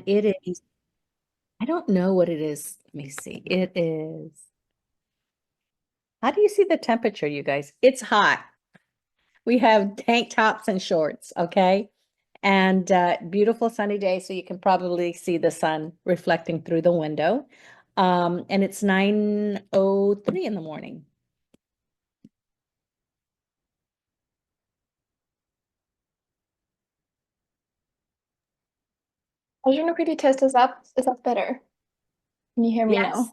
it is, I don't know what it is. Let me see. It is, how do you see the temperature, you guys? It's hot. We have tank tops and shorts, okay? And beautiful sunny day, so you can probably see the sun reflecting through the window. And it's 9:03 in the morning. I was going to quickly test this up. Is that better? Can you hear me Yes, now? Okay.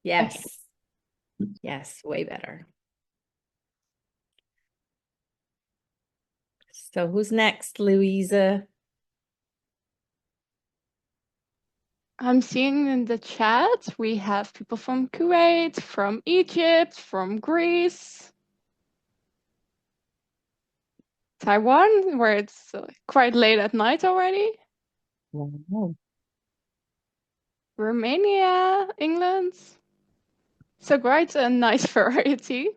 yes, yes, way better. So who's next, Louisa? I'm seeing in the chat we have people from Kuwait, from Egypt, from Greece, Taiwan, where it's quite late at night already, Wow. Romania, England. So quite a nice variety.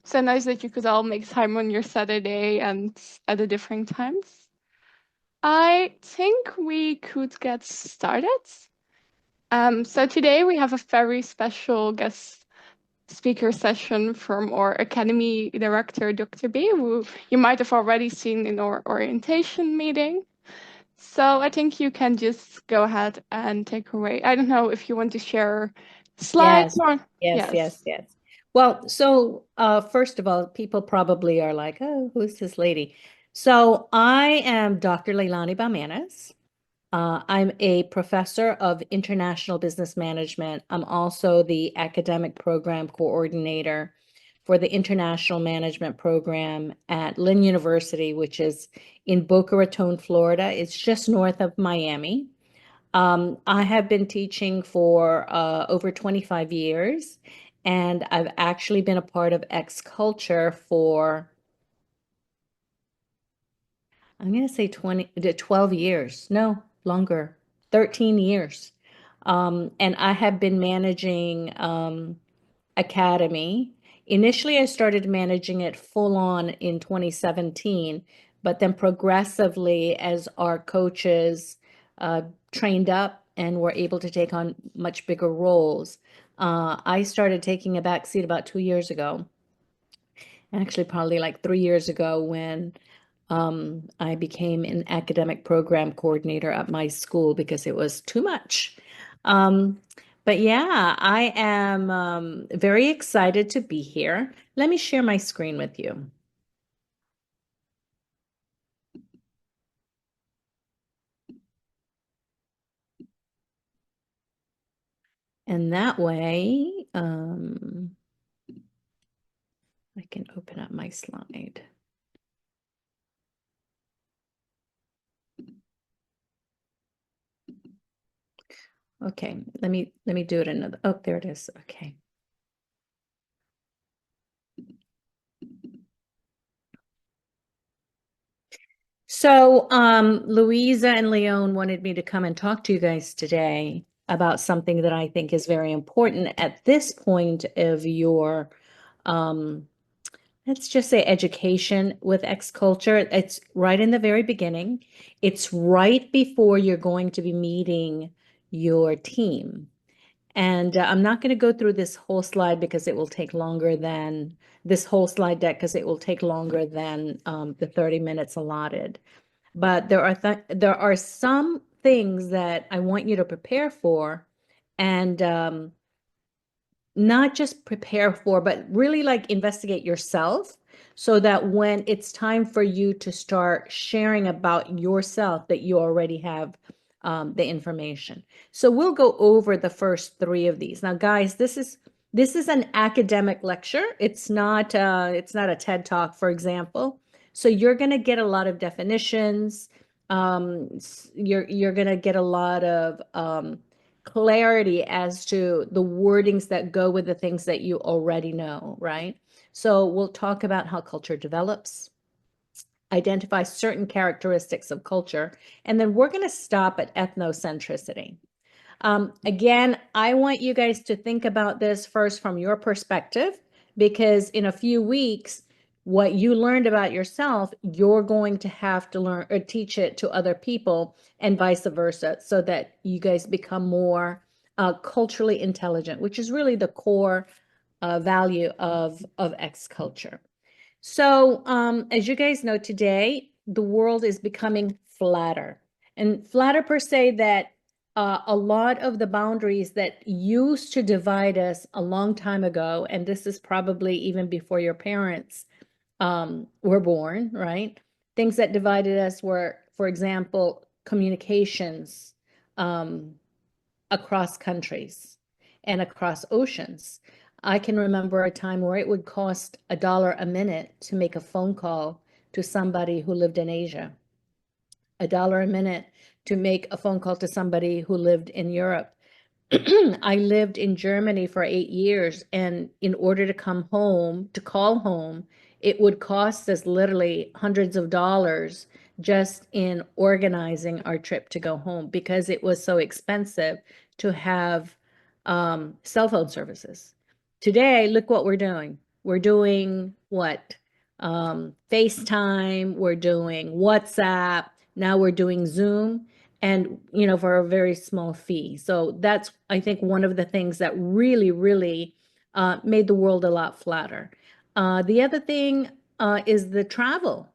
So nice that you could all make time on your Saturday and at the different times. I think we could get started. So today we have a very special guest speaker session from our Academy Director, Dr. B, who you might have already seen in our orientation meeting. So I think you can just go ahead and take away. I don't know if you want to share slides Yes, or yes, yes. yes, yes. Well, so first of all, people probably are like, oh, who's this lady? So I am Dr. Leilani Boumanis. I'm a professor of international business management. I'm also the academic program coordinator for the international management program at Lynn University, which is in Boca Raton, Florida. It's just north of Miami. I have been teaching for over 25 years, and I've actually been a part of X Culture for, I'm going to say 12 years. No, longer, 13 years. And I have been managing Academy. Initially, I started managing it full on in 2017, but then progressively, as our coaches uh, trained up and were able to take on much bigger roles, I started taking a back seat about 2 years ago. Actually, probably like 3 years ago when I became an academic program coordinator at my school because it was too much. Um, but yeah, I am very excited to be here. Let me share my screen with you. And that way, I can open up my slide. Okay, let me do it another. Oh, there it is. Okay. So, Louisa and Leon wanted me to come and talk to you guys today about something that I think is very important at this point of your, um, let's just say education with X culture. It's right in the very beginning. It's right before you're going to be meeting your team. And I'm not going to go through this whole slide because it will take longer than this whole slide deck because it will take longer than the 30 minutes allotted. But there are some things that I want you to prepare for, and not just prepare for, but really like investigate yourself so that when it's time for you to start sharing about yourself, that you already have the information. So we'll go over the first three of these. Now, guys, this is an academic lecture. It's not a TED Talk, for example. So you're going to get a lot of definitions. You're going to get a lot of clarity as to the wordings that go with the things that you already know, right? So we'll talk about how culture develops, identify certain characteristics of culture, and then we're going to stop at ethnocentricity. Again, I want you guys to think about this first from your perspective, because in a few weeks, what you learned about yourself, you're going to have to learn or teach it to other people and vice versa, so that you guys become more culturally intelligent, which is really the core value of X culture. So, as you guys know, today the world is becoming flatter, and flatter per se that a lot of the boundaries that used to divide us a long time ago, and this is probably even before your parents were born, right? Things that divided us were, for example, communications across countries and across oceans. I can remember a time where it would cost $1 a minute to make a phone call to somebody who lived in Asia, $1 a minute to make a phone call to somebody who lived in Europe. I lived in Germany for 8 years, and in order to come home, to call home, it would cost us literally hundreds of dollars just in organizing our trip to go home, because it was so expensive to have cell phone services. Today, look what we're doing. We're doing what? FaceTime, we're doing WhatsApp, now we're doing Zoom, and for a very small fee. So that's, I think, one of the things that really, really made the world a lot flatter. The other thing is the travel.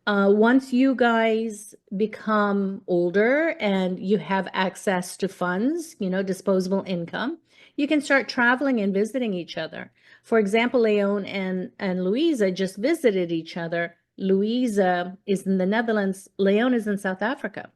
Once you guys become older and you have access to funds, disposable income, you can start traveling and visiting each other. For example, Leon and Louisa just visited each other. Louisa is in the Netherlands, Leon is in South Africa.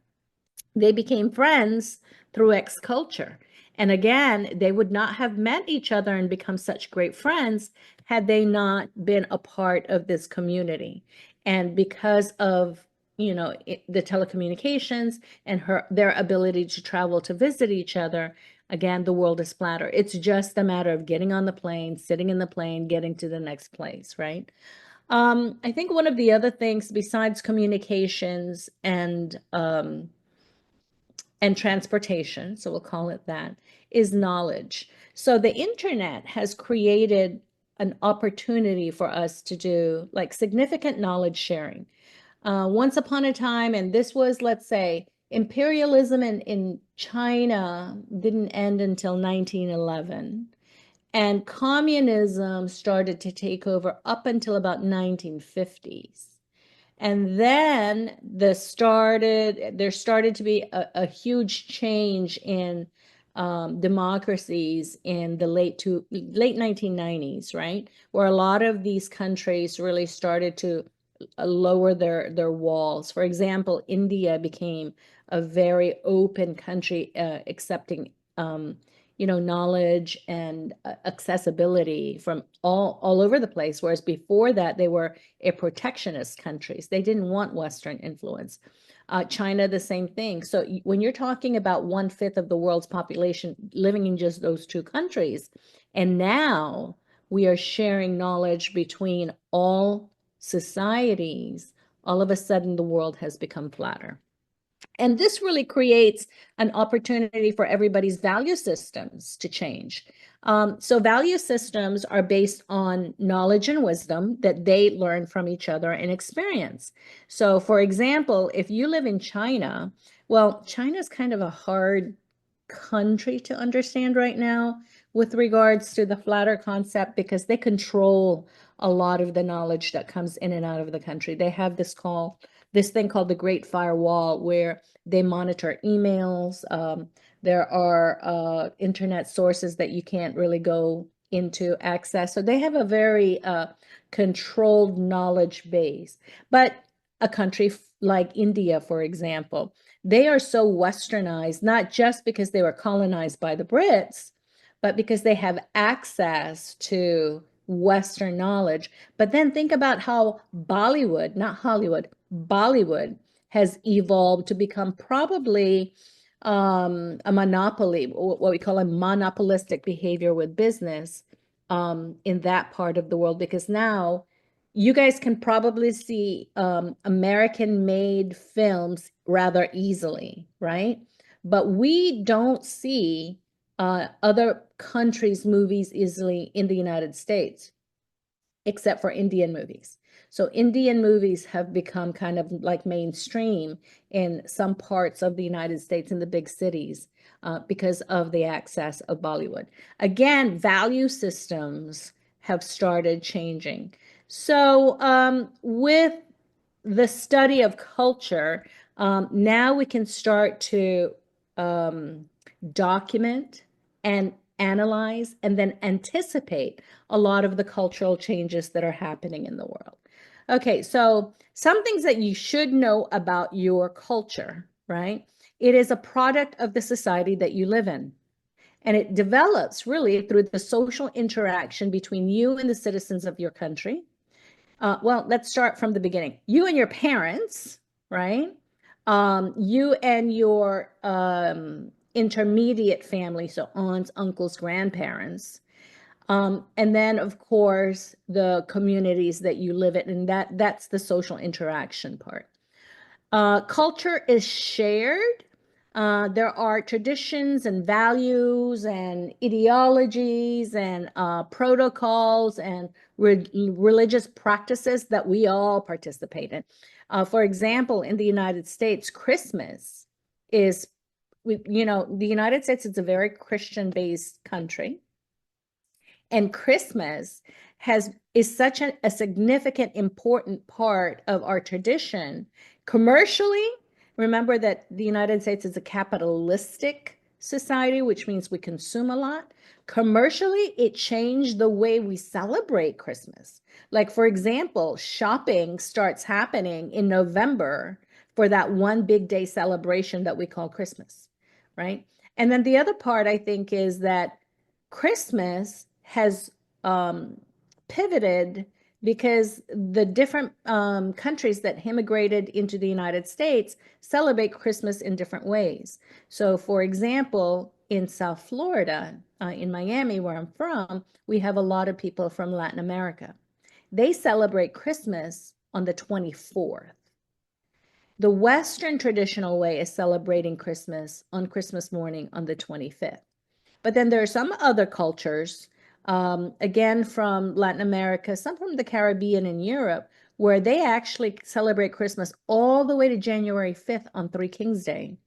They became friends through X culture. And again, they would not have met each other and become such great friends had they not been a part of this community. And because of, the telecommunications and their ability to travel to visit each other, again, the world is flatter. It's just a matter of getting on the plane, sitting in the plane, getting to the next place, right? I think one of the other things besides communications and transportation, so we'll call it that, is knowledge. So the internet has created an opportunity for us to do like significant knowledge sharing. Once upon a time, and this was, let's say, imperialism in China didn't end until 1911. And communism started to take over up until about 1950s. And then there started to be a huge change in democracies in the late 1990s, right? Where a lot of these countries really started to lower their walls. For example, India became a very open country, accepting knowledge and accessibility from all over the place. Whereas before that, they were a protectionist countries. They didn't want Western influence. China, the same thing. So when you're talking about 1/5 of the world's population living in just those two countries, and now we are sharing knowledge between all societies, all of a sudden the world has become flatter. And this really creates an opportunity for everybody's value systems to change. So value systems are based on knowledge and wisdom that they learn from each other and experience. So for example, if you live in China, well, China's kind of a hard country to understand right now with regards to the flatter concept, because they control a lot of the knowledge that comes in and out of the country. They have this thing called the Great Firewall, where they monitor emails. There are internet sources that you can't really go into access. So they have a very controlled knowledge base. But a country like India, for example, they are so westernized, not just because they were colonized by the Brits, but because they have access to Western knowledge. But then think about how Bollywood, not Hollywood, Bollywood has evolved to become probably a monopoly, what we call a monopolistic behavior with business in that part of the world, because now you guys can probably see American-made films rather easily, right? But we don't see other countries' movies easily in the United States, except for Indian movies. So Indian movies have become kind of like mainstream in some parts of the United States in the big cities because of the access of Bollywood. Again, value systems have started changing. So with the study of culture, now we can start to document and analyze and then anticipate a lot of the cultural changes that are happening in the world. Okay, so some things that you should know about your culture, right? It is a product of the society that you live in. And it develops really through the social interaction between you and the citizens of your country. Well, let's start from the beginning. You and your parents, right? You and your intermediate family, so aunts, uncles, grandparents. And then, of course, the communities that you live in, and that's the social interaction part. Culture is shared. There are traditions and values and ideologies and protocols and religious practices that we all participate in. For example, in the United States, Christmas is, the United States is a very Christian-based country. And Christmas is such a significant, important part of our tradition. Commercially, remember that the United States is a capitalistic society, which means we consume a lot. Commercially, it changed the way we celebrate Christmas. Like, for example, shopping starts happening in November for that one big day celebration that we call Christmas, right? And then the other part, I think, is that Christmas has pivoted because the different countries that immigrated into the United States celebrate Christmas in different ways. So, for example, in South Florida, in Miami, where I'm from, we have a lot of people from Latin America. They celebrate Christmas on the 24th. The Western traditional way is celebrating Christmas on Christmas morning on the 25th. But then there are some other cultures, again, from Latin America, some from the Caribbean and Europe, where they actually celebrate Christmas all the way to January 5th on Three Kings Day.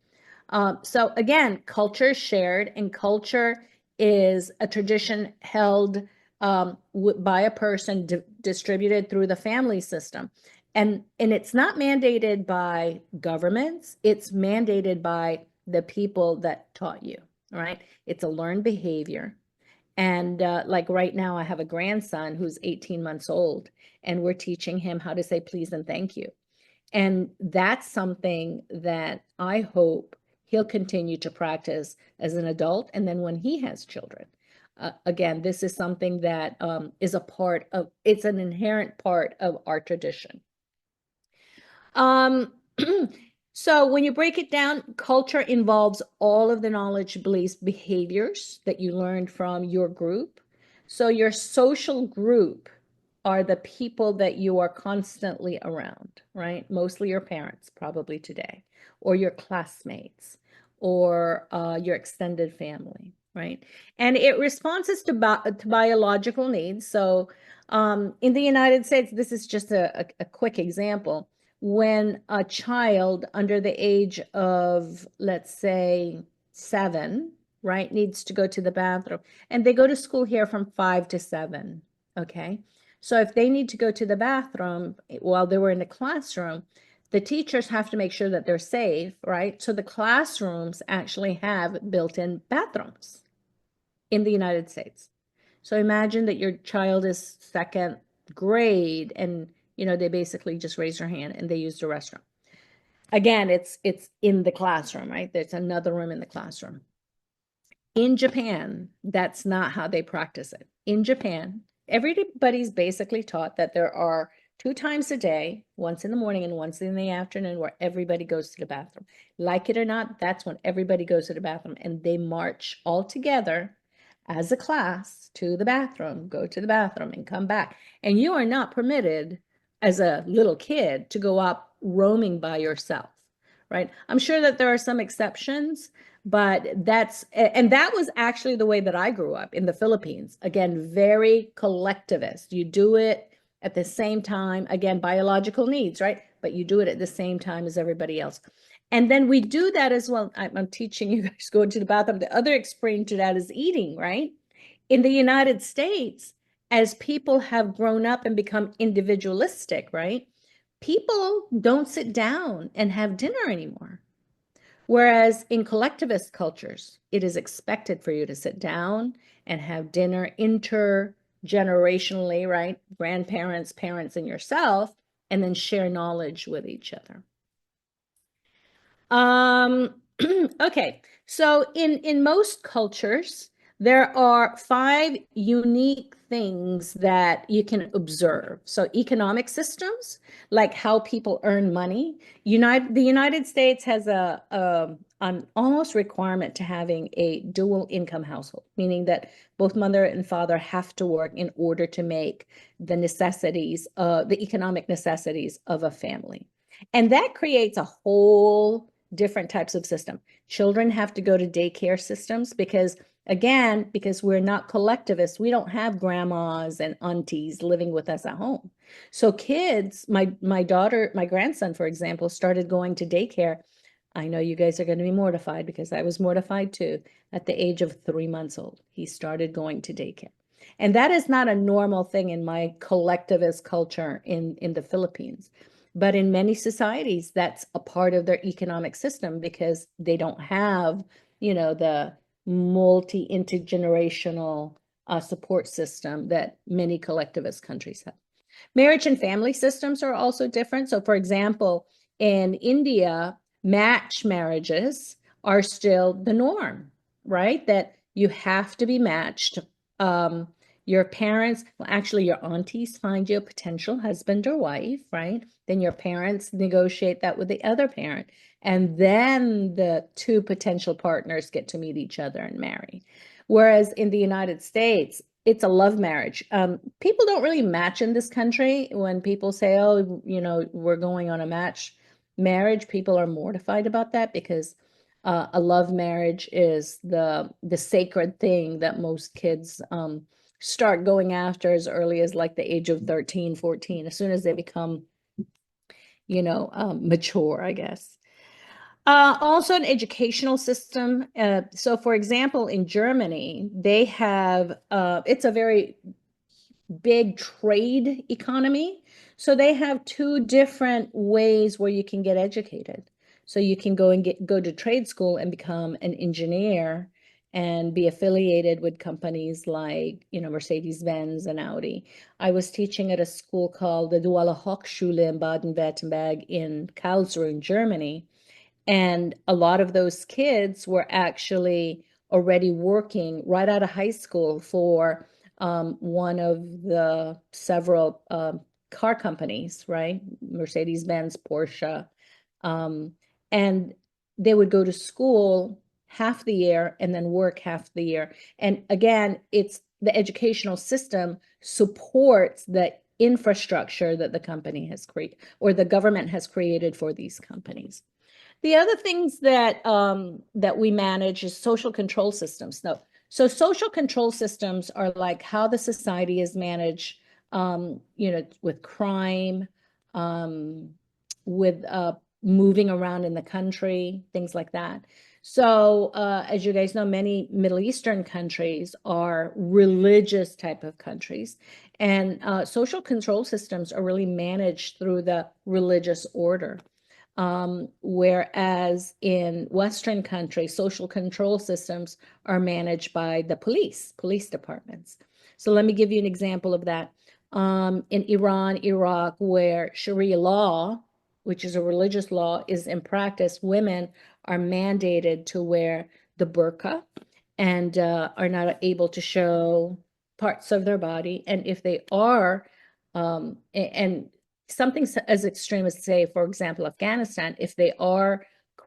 So again, culture is shared, and culture is a tradition held by a person distributed through the family system. And it's not mandated by governments, it's mandated by the people that taught you, right? It's a learned behavior. And like right now, I have a grandson who's 18 months old, and we're teaching him how to say please and thank you. And that's something that I hope he'll continue to practice as an adult. And then when he has children, again, this is something that is it's an inherent part of our tradition. So when you break it down, culture involves all of the knowledge, beliefs, behaviors that you learned from your group. So your social group are the people that you are constantly around, right? Mostly your parents, probably today, or your classmates, or your extended family, right? And it responds to biological needs. So in the United States, this is just a quick example. When a child under the age of, let's say, 7, right, needs to go to the bathroom, and they go to school here from 5 to 7, okay? So if they need to go to the bathroom while they were in the classroom, the teachers have to make sure that they're safe, right? So the classrooms actually have built-in bathrooms in the United States. So imagine that your child is second grade and they basically just raise their hand and they use the restroom. Again, it's in the classroom, right? There's another room in the classroom. In Japan, that's not how they practice it. In Japan, everybody's basically taught that there are 2 times a day, once in the morning and once in the afternoon, where everybody goes to the bathroom. Like it or not, that's when everybody goes to the bathroom, and they march all together as a class to the bathroom, go to the bathroom and come back. And you are not permitted as a little kid to go up roaming by yourself, right? I'm sure that there are some exceptions, but that was actually the way that I grew up in the Philippines. Again, very collectivist. You do it at the same time, again, biological needs, right? But you do it at the same time as everybody else. And then we do that as well. I'm teaching you guys going to the bathroom. The other extreme to that is eating, right? In the United States, as people have grown up and become individualistic, right? People don't sit down and have dinner anymore. Whereas in collectivist cultures, it is expected for you to sit down and have dinner intergenerationally, right? Grandparents, parents, and yourself, and then share knowledge with each other. Okay, so in most cultures, there are 5 unique things that you can observe. So economic systems, like how people earn money. The United States has an almost requirement to having a dual income household, meaning that both mother and father have to work in order to make the necessities, the economic necessities of a family. And that creates a whole different types of system. Children have to go to daycare systems because, again, because we're not collectivists, we don't have grandmas and aunties living with us at home. So kids, my grandson, for example, started going to daycare. I know you guys are going to be mortified because I was mortified too. At the age of 3 months old, he started going to daycare. And that is not a normal thing in my collectivist culture in the Philippines. But in many societies, that's a part of their economic system because they don't have, the multi-intergenerational support system that many collectivist countries have. Marriage and family systems are also different. So, for example, in India, match marriages are still the norm, right? That you have to be matched. Your parents, well, actually, your aunties find you a potential husband or wife, right? Then your parents negotiate that with the other parent. And then the 2 potential partners get to meet each other and marry. Whereas in the United States, it's a love marriage. People don't really match in this country. When people say, oh, we're going on a match marriage, people are mortified about that because a love marriage is the sacred thing that most kids start going after as early as like the age of 13, 14, as soon as they become, mature, I guess. Also an educational system. So for example, in Germany, they have, it's a very big trade economy. So they have 2 different ways where you can get educated. So you can go to trade school and become an engineer and be affiliated with companies like, Mercedes-Benz and Audi. I was teaching at a school called the Duale Hochschule in Baden-Württemberg in Karlsruhe in Germany. And a lot of those kids were actually already working right out of high school for one of the several car companies, right? Mercedes-Benz, Porsche. And they would go to school half the year and then work half the year. And again, it's the educational system supports the infrastructure that the company has created or the government has created for these companies. The other things that that we manage is social control systems. So social control systems are like how the society is managed, with crime, with moving around in the country, things like that. So as you guys know, many Middle Eastern countries are religious type of countries, and social control systems are really managed through the religious order. Whereas in Western countries, social control systems are managed by the police departments. So let me give you an example of that. In Iran, Iraq, where Sharia law, which is a religious law, is in practice, women are mandated to wear the burqa and are not able to show parts of their body. And if they are, and something as extreme as, say, for example, Afghanistan, if they are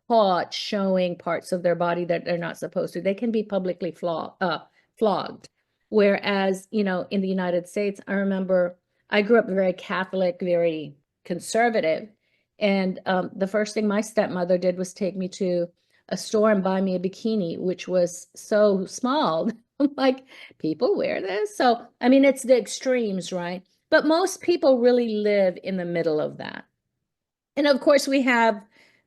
caught showing parts of their body that they're not supposed to, they can be publicly flogged. Whereas, in the United States, I remember I grew up very Catholic, very conservative. And the first thing my stepmother did was take me to a store and buy me a bikini, which was so small. I'm like, people wear this? So, I mean, it's the extremes, right? but most people really live in the middle of that. And of course, we have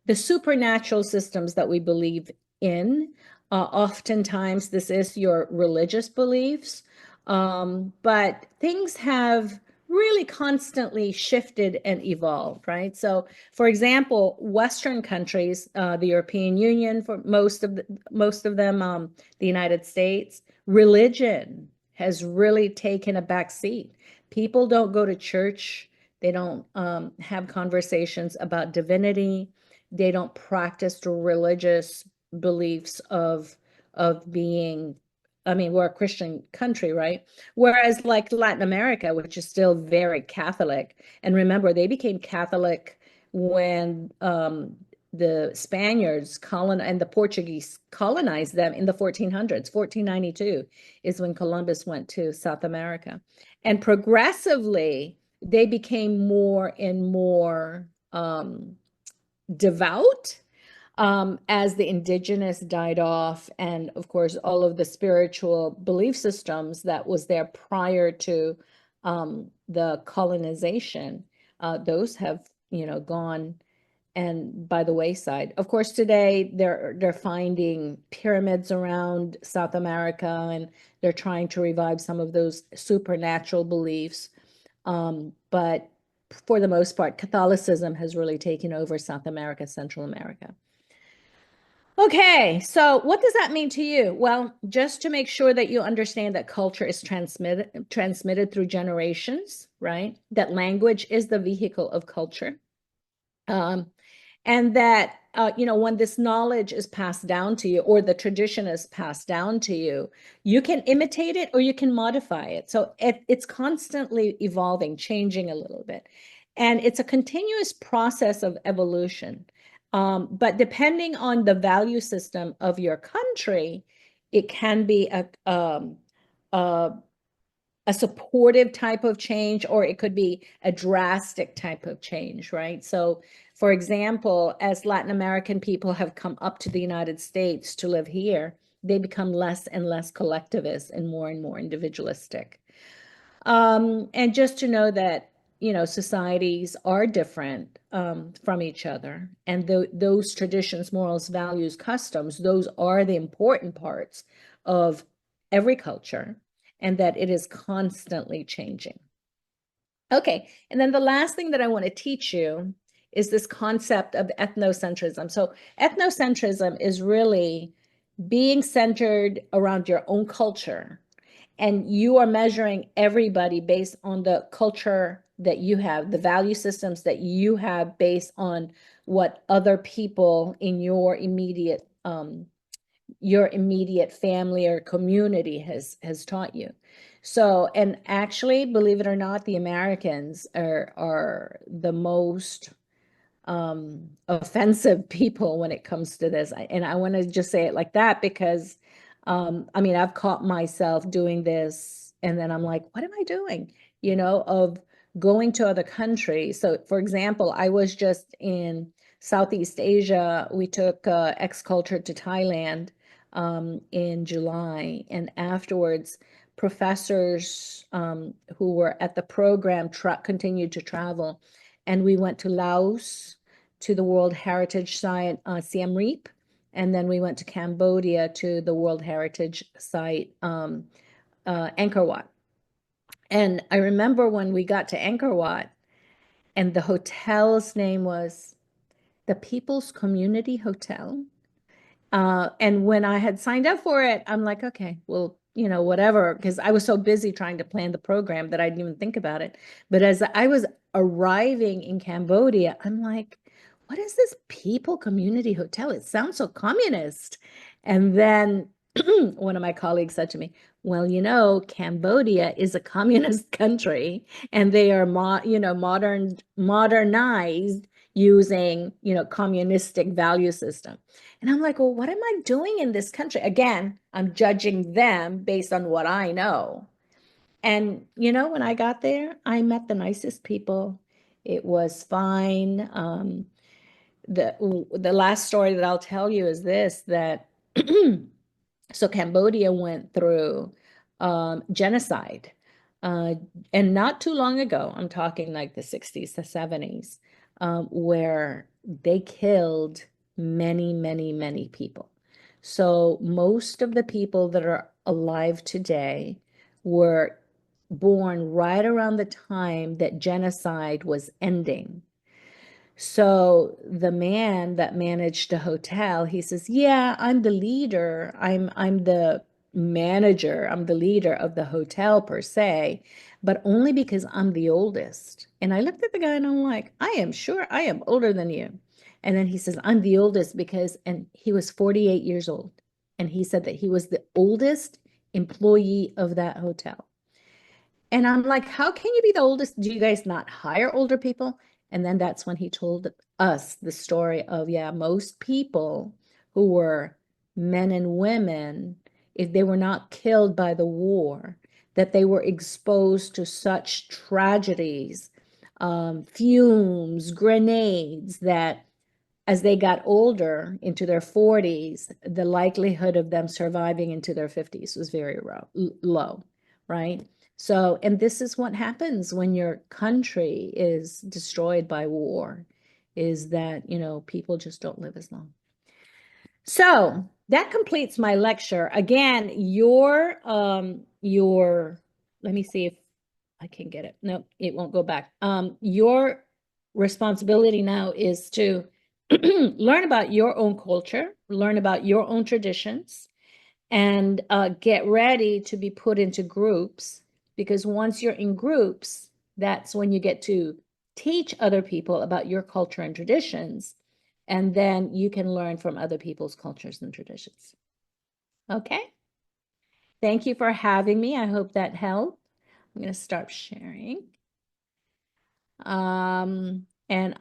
the supernatural systems that we believe in. Oftentimes, this is your religious beliefs, but things have really constantly shifted and evolved, right? So, for example, Western countries, the European Union, for most of them, the United States, religion has really taken a back seat. People don't go to church. They don't have conversations about divinity. They don't practice the religious beliefs of being, I mean, we're a Christian country, right? Whereas like Latin America, which is still very Catholic, and remember, they became Catholic when the Spaniards and the Portuguese colonized them in the 1400s. 1492 is when Columbus went to South America. And progressively, they became more and more devout as the indigenous died off. And of course, all of the spiritual belief systems that was there prior to the colonization, those have, gone and by the wayside. Of course, today they're finding pyramids around South America, and they're trying to revive some of those supernatural beliefs. But for the most part, Catholicism has really taken over South America, Central America. Okay, so what does that mean to you? Well, just to make sure that you understand that culture is transmitted through generations, right? That language is the vehicle of culture. And that, when this knowledge is passed down to you, or the tradition is passed down to you, you can imitate it or you can modify it. So it's constantly evolving, changing a little bit. And it's a continuous process of evolution. But depending on the value system of your country, it can be a supportive type of change, or it could be a drastic type of change, right? So, for example, as Latin American people have come up to the United States to live here, they become less and less collectivist and more individualistic. And just to know that, societies are different from each other, and those traditions, morals, values, customs, those are the important parts of every culture, and that it is constantly changing. Okay, and then the last thing that I want to teach you is this concept of ethnocentrism. So ethnocentrism is really being centered around your own culture, and you are measuring everybody based on the culture that you have, the value systems that you have based on what other people in your immediate family or community has taught you. So, and actually, believe it or not, the Americans are the most offensive people when it comes to this. And I want to just say it like that because, I mean, I've caught myself doing this, and then I'm like, what am I doing? Of going to other countries. So, for example, I was just in Southeast Asia. We took X Culture to Thailand in July, and afterwards, professors who were at the program continued to travel, and we went to Laos, to the World Heritage Site, Siem Reap, and then we went to Cambodia to the World Heritage Site, Angkor Wat. And I remember when we got to Angkor Wat, and the hotel's name was the People's Community Hotel. And when I had signed up for it, I'm like, okay, well, whatever, because I was so busy trying to plan the program that I didn't even think about it. But as I was arriving in Cambodia, I'm like, what is this People Community Hotel? It sounds so communist. And then one of my colleagues said to me, well, Cambodia is a communist country, and they are modernized using, communistic value system. And I'm like, well, what am I doing in this country? Again, I'm judging them based on what I know. And, when I got there, I met the nicest people. It was fine. The last story that I'll tell you is this, that so Cambodia went through genocide uh, and not too long ago, I'm talking like the 60s, the 70s, where they killed many, many, many people. So most of the people that are alive today were born right around the time that genocide was ending. So the man that managed the hotel, he says, "Yeah, I'm the leader. I'm the manager. I'm the leader of the hotel per se, but only because I'm the oldest." And I looked at the guy and I'm like, "I am sure I am older than you." And then he says, "I'm the oldest because," and he was 48 years old. And he said that he was the oldest employee of that hotel. And I'm like, how can you be the oldest? Do you guys not hire older people? And then that's when he told us the story of, yeah, most people who were men and women, if they were not killed by the war, that they were exposed to such tragedies, fumes, grenades, that as they got older into their 40s, the likelihood of them surviving into their 50s was very low, right? So, and this is what happens when your country is destroyed by war, is that, people just don't live as long. So that completes my lecture. Again, let me see if I can get it. No, it won't go back. Your responsibility now is to learn about your own culture, learn about your own traditions, and get ready to be put into groups, because once you're in groups, that's when you get to teach other people about your culture and traditions, and then you can learn from other people's cultures and traditions. Okay? Thank you for having me. I hope that helped. I'm going to start sharing. And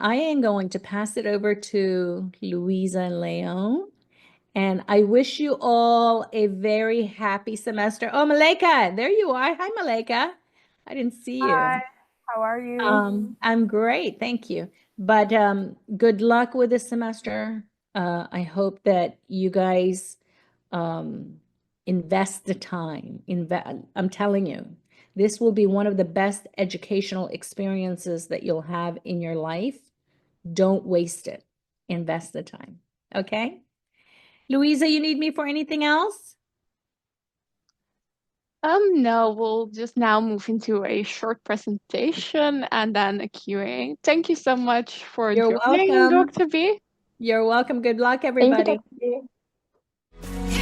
I am going to pass it over to Louisa and Leon. And I wish you all a very happy semester. Oh, Maleka, there you are. Hi, Maleka. I didn't see you. Hi, how are you? I'm great, thank you. But good luck with this semester. I hope that you guys invest the time. I'm telling you, this will be one of the best educational experiences that you'll have in your life. Don't waste it. Invest the time. Okay? Louisa, you need me for anything else? No, we'll just now move into a short presentation and then a QA. Thank you so much for You're joining, welcome. Dr. B. You're welcome. Good luck, Thank you, everybody. Dr. B.